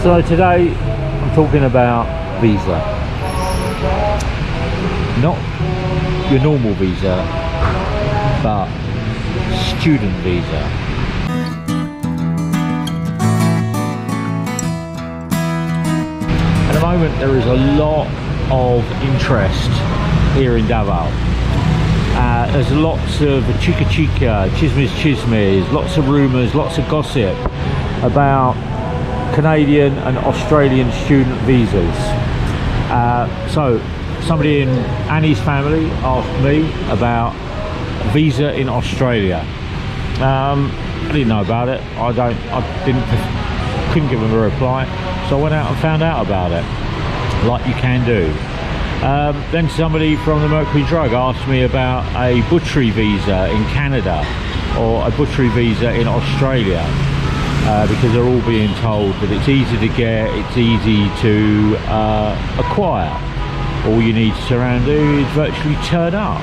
So today I'm talking about visa. Not your normal visa, but student visa. At the moment there is a lot of interest here in Davao. There's lots of chica, chismes, lots of rumours, lots of gossip about Canadian and Australian student visas. So somebody in Annie's family asked me about visa in Australia. I didn't know about it. Couldn't give them a reply. So I went out and found out about it, like you can do. Then somebody from the Mercury Drug asked me about a butchery visa in Canada or a butchery visa in Australia, because they're all being told that it's easy to get, it's easy to acquire. All you need to turn around and do is virtually turn up.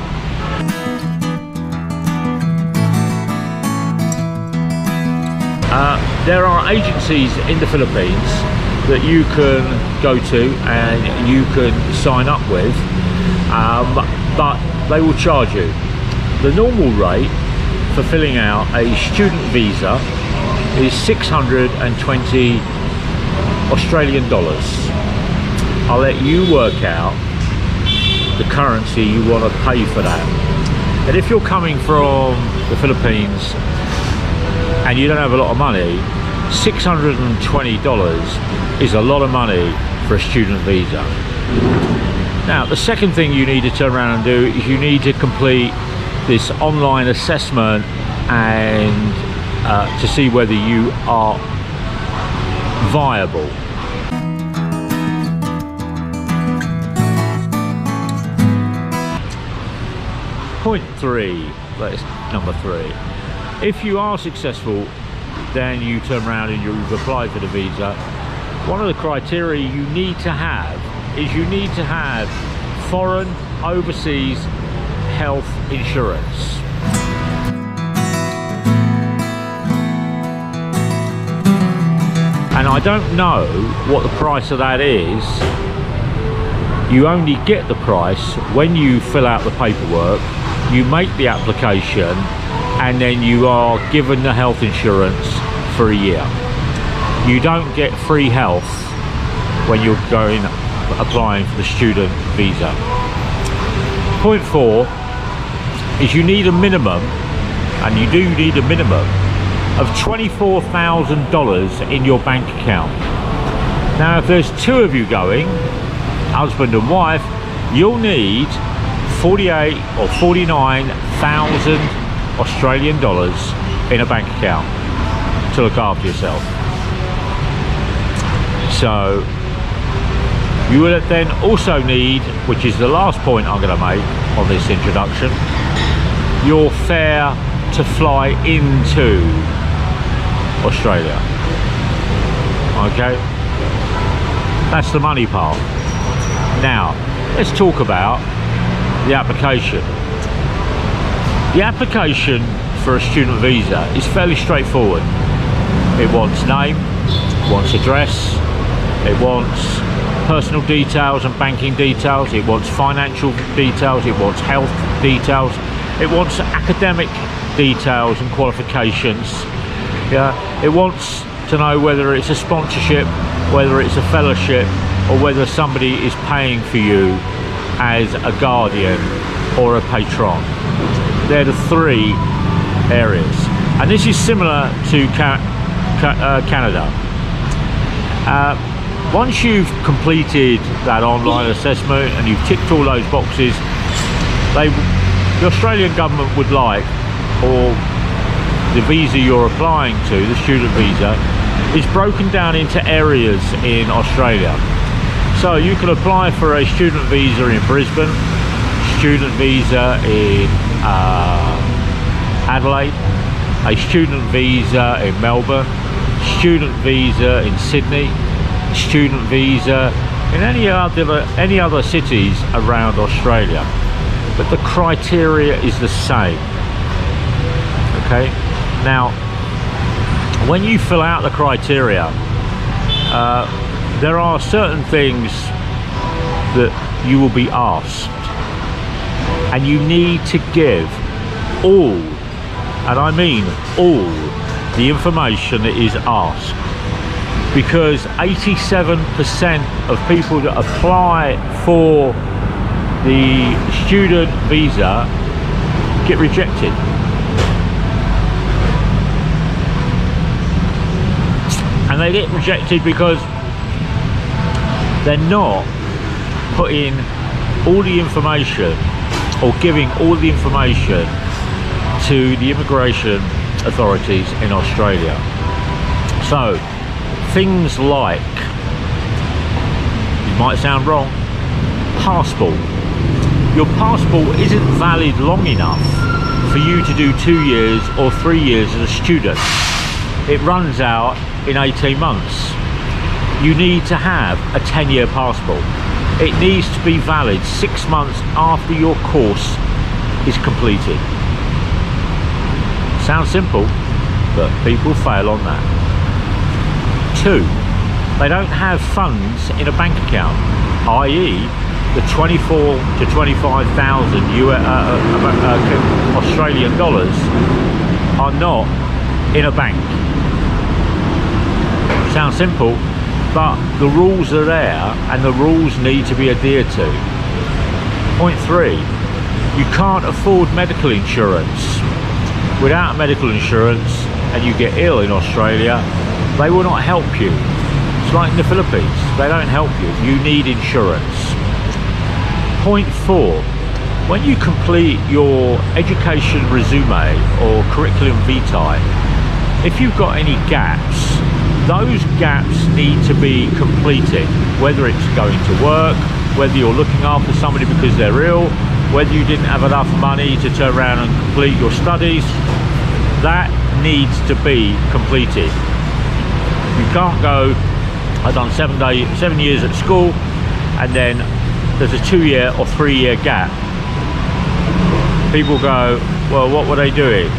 There are agencies in the Philippines that you can go to and you can sign up with, but they will charge you. The normal rate for filling out a student visa is 620 Australian dollars. I'll let you work out the currency you want to pay for that. And if you're coming from the Philippines and you don't have a lot of money, $620 is a lot of money for a student visa. Now, the second thing you need to turn around and do is you need to complete this online assessment and to see whether you are viable. Point 3, that is number 3. If you are successful, then you turn around and you've applied for the visa. One of the criteria you need to have is you need to have foreign overseas health insurance. And I don't know what the price of that is. You only get the price when you fill out the paperwork, you make the application, and then you are given the health insurance for a year. You don't get free health when you're applying for the student visa. Point 4 is you need a minimum, and you do need a minimum, of $24,000 in your bank account. Now, if there's 2 of you going, husband and wife, you'll need 48 or 49,000 Australian dollars in a bank account to look after yourself. So you will then also need, which is the last point I'm going to make on this introduction, your fare to fly into Australia. Okay, that's the money part. Now let's talk about the application. The application for a student visa is fairly straightforward. It wants name, it wants address, it wants personal details and banking details, it wants financial details, it wants health details, it wants academic details and qualifications. Yeah, it wants to know whether it's a sponsorship, whether it's a fellowship, or whether somebody is paying for you as a guardian or a patron. They're the 3 areas, and this is similar to Canada. Once you've completed that online assessment and you've ticked all those boxes, the Australian government would like, or the visa you're applying to, the student visa, is broken down into areas in Australia. So you can apply for a student visa in Brisbane, student visa in Adelaide, a student visa in Melbourne, student visa in Sydney, student visa in any other cities around Australia. But the criteria is the same. Okay, now when you fill out the criteria, there are certain things that you will be asked, and you need to give all, and I mean all, the information that is asked, because 87% of people that apply for the student visa get rejected. And they get rejected because they're not putting all the information or giving all the information to the immigration authorities in Australia. So things like, it might sound wrong, passport. Your passport isn't valid long enough for you to do 2 years or 3 years as a student. It runs out in 18 months. You need to have a 10-year passport. It needs to be valid 6 months after your course is completed. Sounds simple, but people fail on that. 2, they don't have funds in a bank account, i.e. the 24 to 25,000 Australian dollars are not in a bank. Sounds simple, but the rules are there and the rules need to be adhered to. Point 3, you can't afford medical insurance. Without medical insurance and you get ill in Australia, they will not help you. It's like in the Philippines, they don't help you. You need insurance. Point 4, when you complete your education resume or curriculum vitae, if you've got any gaps, those gaps need to be completed, whether it's going to work, whether you're looking after somebody because they're ill, whether you didn't have enough money to turn around and complete your studies, that needs to be completed. You can't go, I've done 7 years at school, and then there's a 2-year or 3-year gap. People go, well, what were they doing?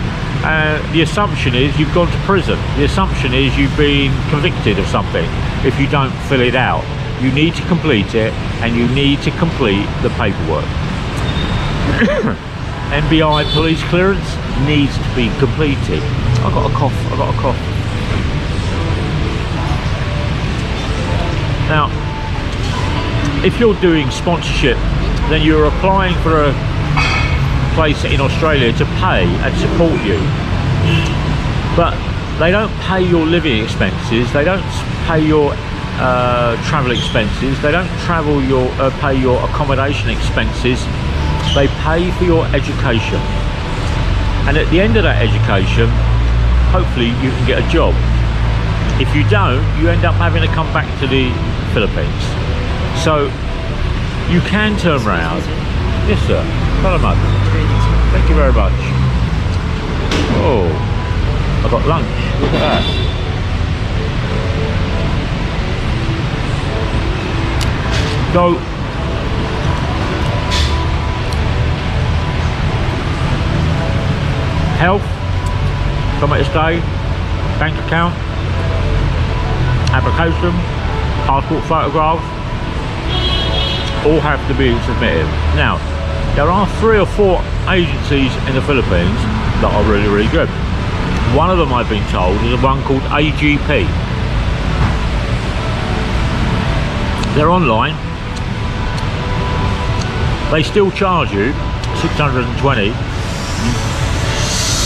The assumption is you've gone to prison. The assumption is you've been convicted of something if you don't fill it out. You need to complete it, and you need to complete the paperwork. NBI police clearance needs to be completed. I've got a cough. Now, if you're doing sponsorship, then you're applying for a place in Australia to pay and support you, but they don't pay your living expenses, they don't pay your travel expenses, they don't pay your accommodation expenses, they pay for your education, and at the end of that education, hopefully you can get a job. If you don't, you end up having to come back to the Philippines. So you can turn around. Yes sir, hello mate. Thank you very much. Oh, I got lunch, look at that. So health, somewhere to stay, bank account, application, passport photographs, all have to be submitted. Now, there are 3 or 4 agencies in the Philippines that are really, really good. One of them, I've been told, is one called AGP. They're online. They still charge you 620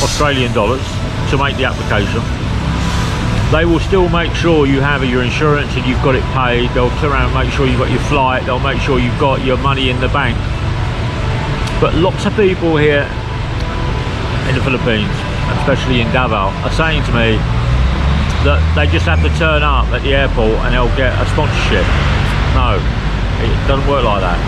Australian dollars to make the application. They will still make sure you have your insurance and you've got it paid. They'll turn around and make sure you've got your flight. They'll make sure you've got your money in the bank. But lots of people here in the Philippines, especially in Davao, are saying to me that they just have to turn up at the airport and they'll get a sponsorship. No, it doesn't work like that.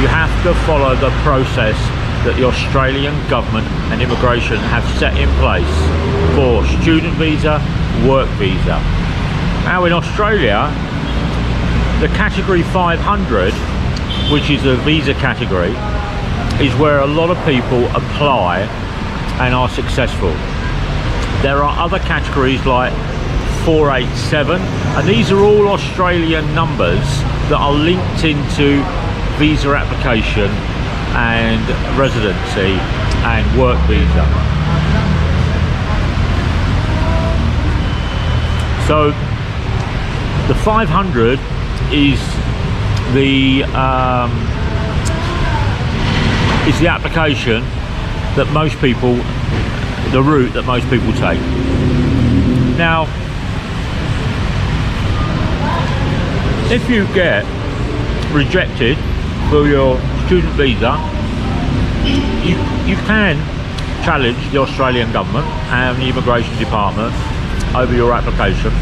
You have to follow the process that the Australian government and immigration have set in place for student visa, work visa. Now in Australia, the category 500, which is a visa category, is where a lot of people apply and are successful. There are other categories like 487, and these are all Australian numbers that are linked into visa application and residency and work visa. So the 500 is the application that most people, the route that most people take. Now, if you get rejected for your student visa, you can challenge the Australian government and the immigration department over your application.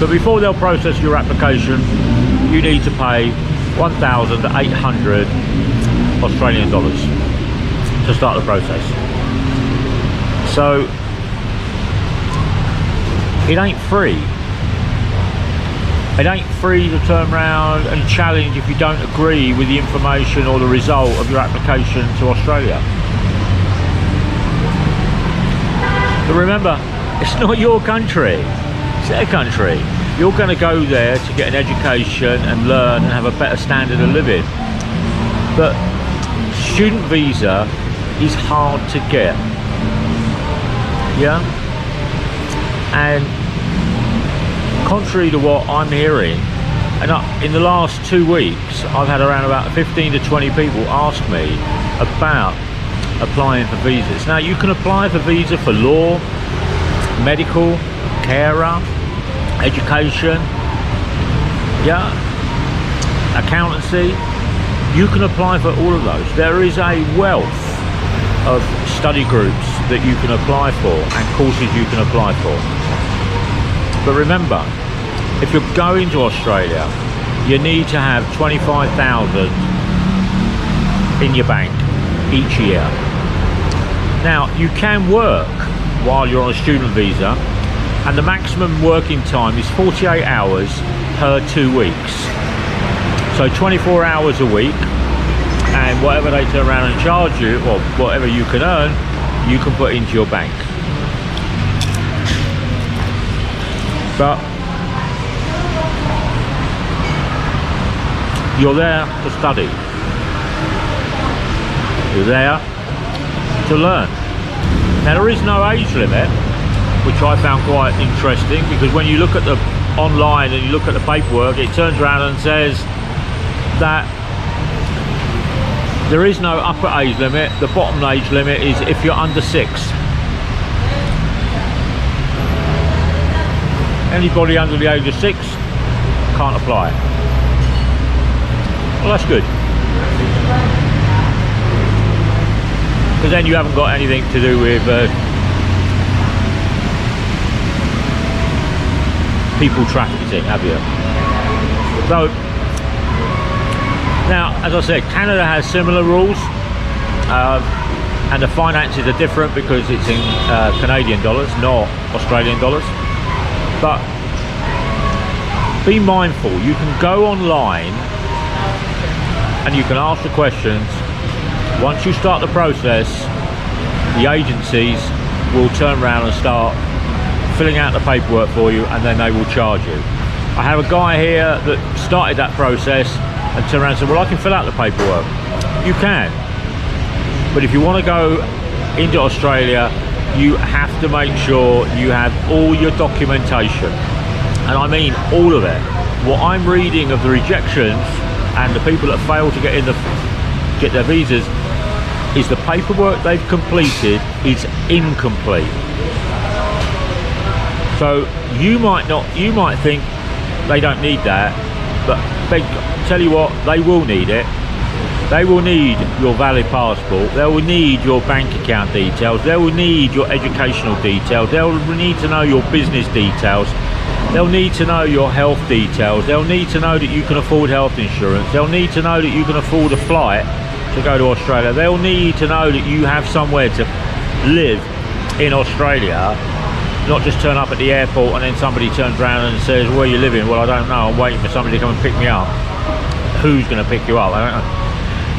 But before they'll process your application, you need to pay 1,800 Australian dollars to start the process. So it ain't free. It ain't free to turn around and challenge if you don't agree with the information or the result of your application to Australia. But remember, it's not your country, it's their country. You're going to go there to get an education and learn and have a better standard of living. But student visa is hard to get. Yeah? And contrary to what I'm hearing, and in the last 2 weeks I've had around about 15 to 20 people ask me about applying for visas. Now, you can apply for visa for law, medical, carer, education, yeah, accountancy. You can apply for all of those. There is a wealth of study groups that you can apply for and courses you can apply for. But remember, if you're going to Australia, you need to have 25,000 in your bank each year. Now, you can work while you're on a student visa, and the maximum working time is 48 hours per 2 weeks. So 24 hours a week, and whatever they turn around and charge you, or whatever you can earn, you can put into your bank. But you're there to study. You're there to learn. Now, there is no age limit, which I found quite interesting, because when you look at the online and you look at the paperwork, it turns around and says that there is no upper age limit. The bottom age limit is if you're under 6. Anybody under the age of 6 can't apply. Well, that's good, because then you haven't got anything to do with people trafficking, have you? So now, as I said, Canada has similar rules, and the finances are different because it's in Canadian dollars, not Australian dollars. But be mindful, you can go online and you can ask the questions. Once you start the process, the agencies will turn around and start filling out the paperwork for you, and then they will charge you. I have a guy here that started that process and turned around and said, well, I can fill out the paperwork. You can, but if you want to go into Australia, you have to make sure you have all your documentation, and I mean all of it. What I'm reading of the rejections and the people that fail to get their visas is the paperwork they've completed is incomplete. So you might think they don't need that, but tell you what, they will need it. They will need your valid passport, they will need your bank account details, they will need your educational details, they'll need to know your business details, they'll need to know your health details, they'll need to know that you can afford health insurance, they'll need to know that you can afford a flight to go to Australia, they'll need to know that you have somewhere to live in Australia, not just turn up at the airport and then somebody turns around and says, where are you living? Well, I don't know, I'm waiting for somebody to come and pick me up. Who's going to pick you up? I don't know.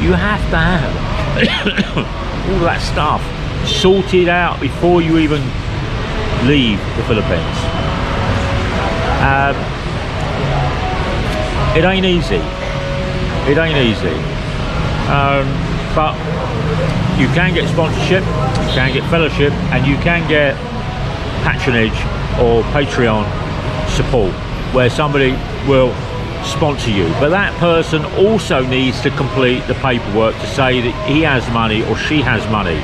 You have to have all that stuff sorted out before you even leave the Philippines. It ain't easy. It ain't easy. But you can get sponsorship, you can get fellowship, and you can get patronage or Patreon support, where somebody will sponsor you. But that person also needs to complete the paperwork to say that he has money or she has money.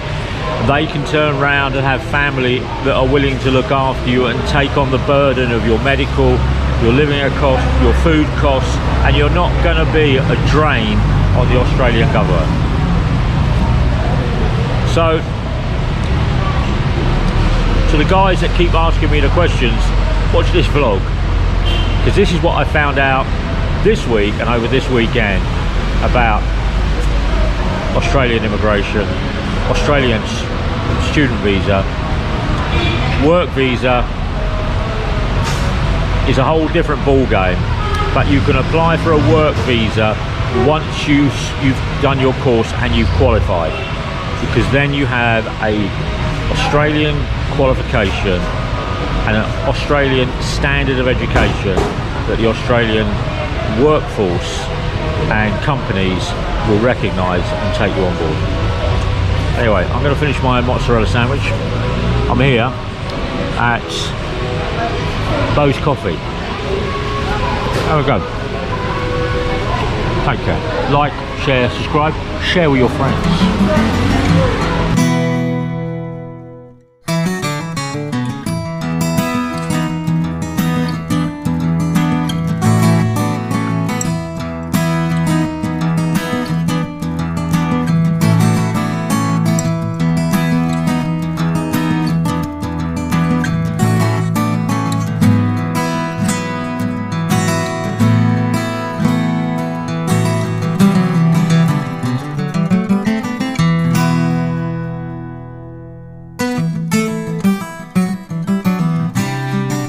They can turn around and have family that are willing to look after you and take on the burden of your medical, your living costs, your food costs, and you're not going to be a drain on the Australian government. So, to the guys that keep asking me the questions, watch this vlog, because this is what I found out this week and over this weekend about Australian immigration, Australian student visa. Work visa is a whole different ball game, but you can apply for a work visa once you've done your course and you've qualified, because then you have a Australian qualification and an Australian standard of education that the Australian workforce and companies will recognise and take you on board. Anyway, I'm going to finish my mozzarella sandwich. I'm here at Bose Coffee. Have a go. Take care. Like, share, subscribe, share with your friends.